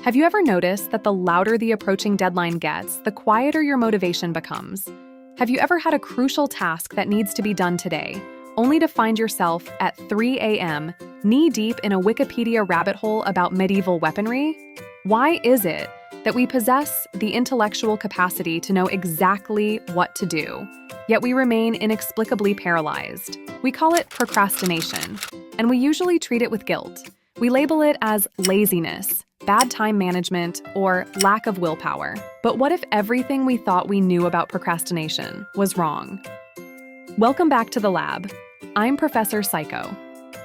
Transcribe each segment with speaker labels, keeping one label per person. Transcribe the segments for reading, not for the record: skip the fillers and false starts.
Speaker 1: Have you ever noticed that the louder the approaching deadline gets, the quieter your motivation becomes? Have you ever had a crucial task that needs to be done today, only to find yourself at 3 a.m. knee-deep in a Wikipedia rabbit hole about medieval weaponry? Why is it that we possess the intellectual capacity to know exactly what to do, yet we remain inexplicably paralyzed? We call it procrastination, and we usually treat it with guilt. We label it as laziness, bad time management, or lack of willpower. But what if everything we thought we knew about procrastination was wrong? Welcome back to the lab. I'm Professor Psycho.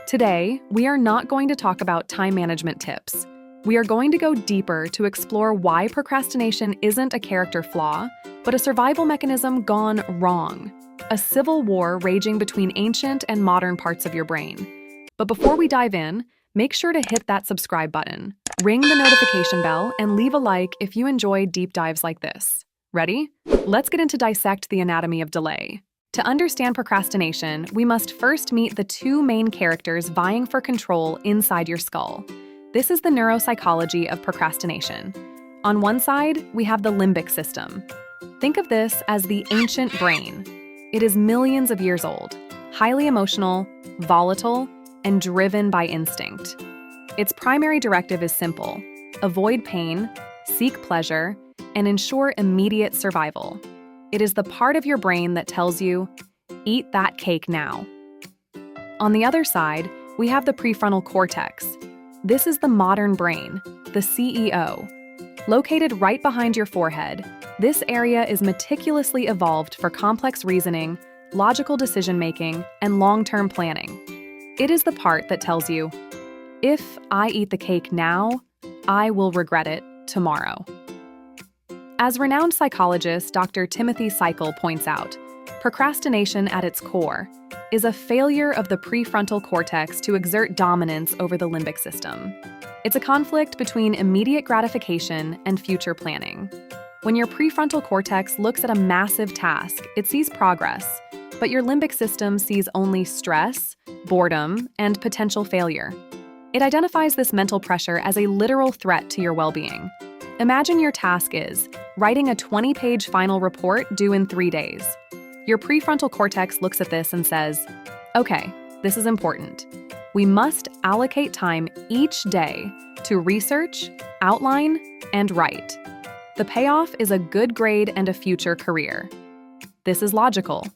Speaker 1: Today, we are not going to talk about time management tips. We are going to go deeper to explore why procrastination isn't a character flaw, but a survival mechanism gone wrong, a civil war raging between ancient and modern parts of your brain. But before we dive in, make sure to hit that subscribe button, ring the notification bell, and leave a like if you enjoy deep dives like this. Ready? Let's get into dissect the anatomy of delay. To understand procrastination, we must first meet the two main characters vying for control inside your skull. This is the neuropsychology of procrastination. On one side, we have the limbic system. Think of this as the ancient brain. It is millions of years old, highly emotional, volatile, and driven by instinct. Its primary directive is simple: avoid pain, seek pleasure, and ensure immediate survival. It is the part of your brain that tells you, eat that cake now. On the other side, we have the prefrontal cortex. This is the modern brain, the CEO. Located right behind your forehead, this area is meticulously evolved for complex reasoning, logical decision-making, and long-term planning. It is the part that tells you, if I eat the cake now, I will regret it tomorrow. As renowned psychologist Dr. Timothy Seikl points out, procrastination at its core is a failure of the prefrontal cortex to exert dominance over the limbic system. It's a conflict between immediate gratification and future planning. When your prefrontal cortex looks at a massive task, it sees progress, but your limbic system sees only stress, boredom, and potential failure. It identifies this mental pressure as a literal threat to your well-being. Imagine your task is writing a 20-page final report due in 3 days. Your prefrontal cortex looks at this and says, okay, this is important. We must allocate time each day to research, outline, and write. The payoff is a good grade and a future career. This is logical.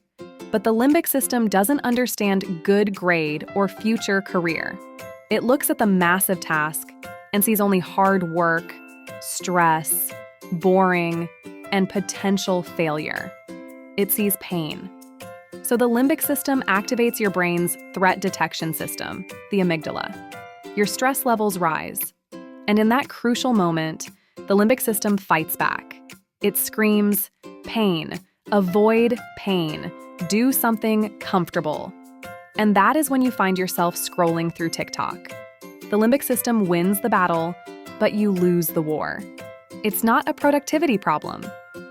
Speaker 1: But the limbic system doesn't understand good grade or future career. It looks at the massive task and sees only hard work, stress, boring, and potential failure. It sees pain. So the limbic system activates your brain's threat detection system, the amygdala. Your stress levels rise. And in that crucial moment, the limbic system fights back. It screams, pain, avoid pain, do something comfortable. And that is when you find yourself scrolling through TikTok. The limbic system wins the battle, but you lose the war. It's not a productivity problem.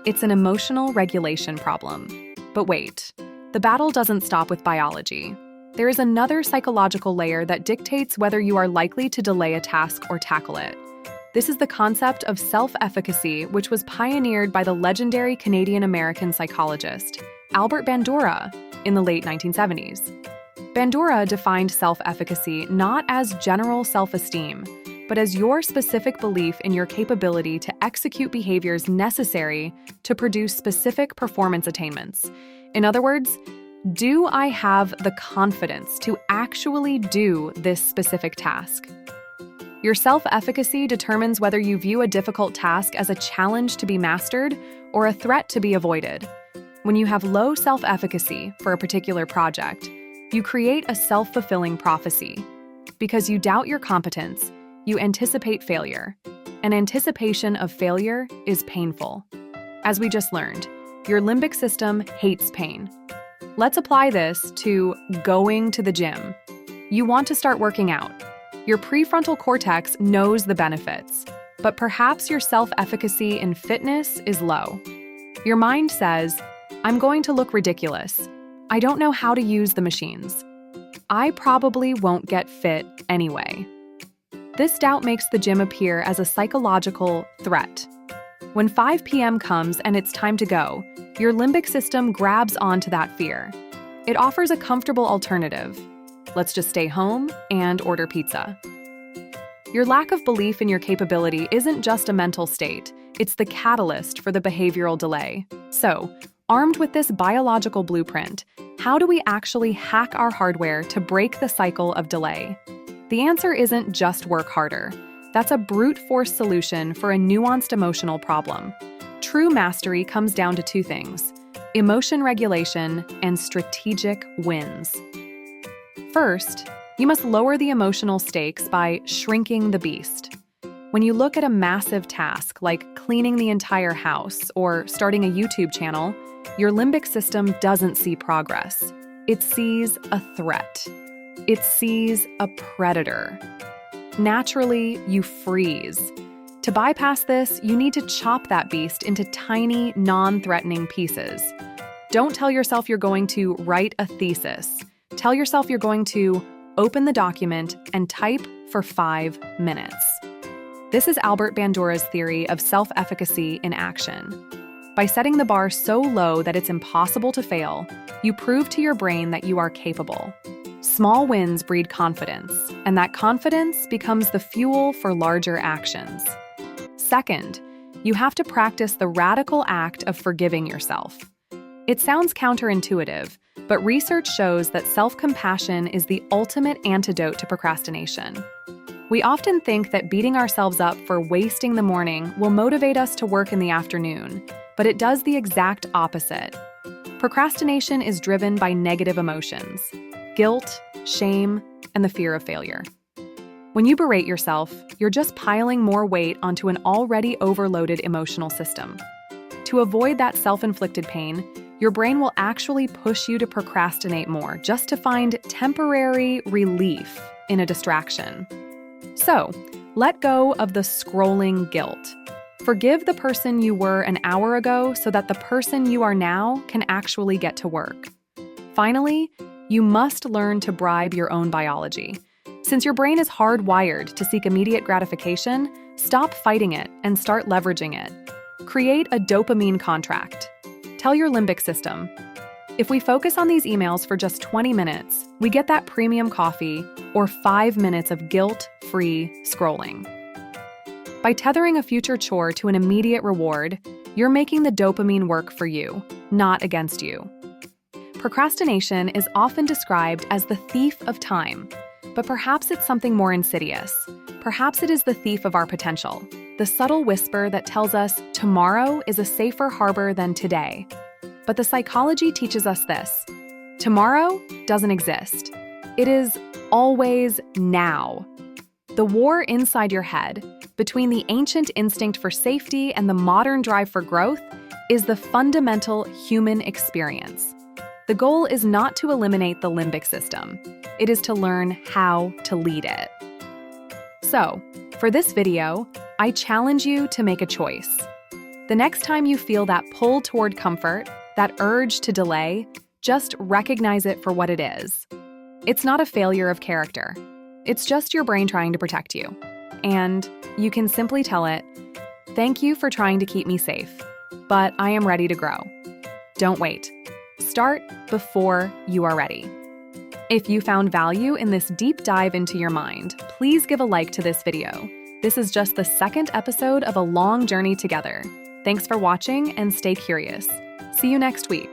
Speaker 1: It's an emotional regulation problem. But wait, the battle doesn't stop with biology. There is another psychological layer that dictates whether you are likely to delay a task or tackle it. This is the concept of self-efficacy, which was pioneered by the legendary Canadian-American psychologist Albert Bandura in the late 1970s. Bandura defined self-efficacy not as general self-esteem, but as your specific belief in your capability to execute behaviors necessary to produce specific performance attainments. In other words, do I have the confidence to actually do this specific task? Your self-efficacy determines whether you view a difficult task as a challenge to be mastered or a threat to be avoided. When you have low self-efficacy for a particular project, you create a self-fulfilling prophecy. Because you doubt your competence, you anticipate failure. And anticipation of failure is painful. As we just learned, your limbic system hates pain. Let's apply this to going to the gym. You want to start working out. Your prefrontal cortex knows the benefits, but perhaps your self-efficacy in fitness is low. Your mind says, I'm going to look ridiculous. I don't know how to use the machines. I probably won't get fit anyway. This doubt makes the gym appear as a psychological threat. When 5 p.m. comes and it's time to go, your limbic system grabs onto that fear. It offers a comfortable alternative. Let's just stay home and order pizza. Your lack of belief in your capability isn't just a mental state, it's the catalyst for the behavioral delay. So, armed with this biological blueprint, how do we actually hack our hardware to break the cycle of delay? The answer isn't just work harder. That's a brute force solution for a nuanced emotional problem. True mastery comes down to two things: emotion regulation and strategic wins. First, you must lower the emotional stakes by shrinking the beast. When you look at a massive task like cleaning the entire house or starting a YouTube channel, your limbic system doesn't see progress. It sees a threat. It sees a predator. Naturally, you freeze. To bypass this, you need to chop that beast into tiny, non-threatening pieces. Don't tell yourself you're going to write a thesis. Tell yourself you're going to open the document and type for 5 minutes. This is Albert Bandura's theory of self-efficacy in action. By setting the bar so low that it's impossible to fail, you prove to your brain that you are capable. Small wins breed confidence, and that confidence becomes the fuel for larger actions. Second, you have to practice the radical act of forgiving yourself. It sounds counterintuitive, but research shows that self-compassion is the ultimate antidote to procrastination. We often think that beating ourselves up for wasting the morning will motivate us to work in the afternoon, but it does the exact opposite. Procrastination is driven by negative emotions: guilt, shame, and the fear of failure. When you berate yourself, you're just piling more weight onto an already overloaded emotional system. To avoid that self-inflicted pain, your brain will actually push you to procrastinate more just to find temporary relief in a distraction. So, let go of the scrolling guilt. Forgive the person you were an hour ago so that the person you are now can actually get to work. Finally, you must learn to bribe your own biology. Since your brain is hardwired to seek immediate gratification, stop fighting it and start leveraging it. Create a dopamine contract. Tell your limbic system, if we focus on these emails for just 20 minutes, we get that premium coffee or 5 minutes of guilt-free scrolling. By tethering a future chore to an immediate reward, you're making the dopamine work for you, not against you. Procrastination is often described as the thief of time, but perhaps it's something more insidious. Perhaps it is the thief of our potential, the subtle whisper that tells us tomorrow is a safer harbor than today. But the psychology teaches us this: tomorrow doesn't exist. It is always now. The war inside your head, between the ancient instinct for safety and the modern drive for growth, is the fundamental human experience. The goal is not to eliminate the limbic system. It is to learn how to lead it. So, for this video, I challenge you to make a choice. The next time you feel that pull toward comfort, that urge to delay, just recognize it for what it is. It's not a failure of character. It's just your brain trying to protect you. And you can simply tell it, "Thank you for trying to keep me safe, but I am ready to grow." Don't wait. Start before you are ready. If you found value in this deep dive into your mind, please give a like to this video. This is just the second episode of a long journey together. Thanks for watching and stay curious. See you next week.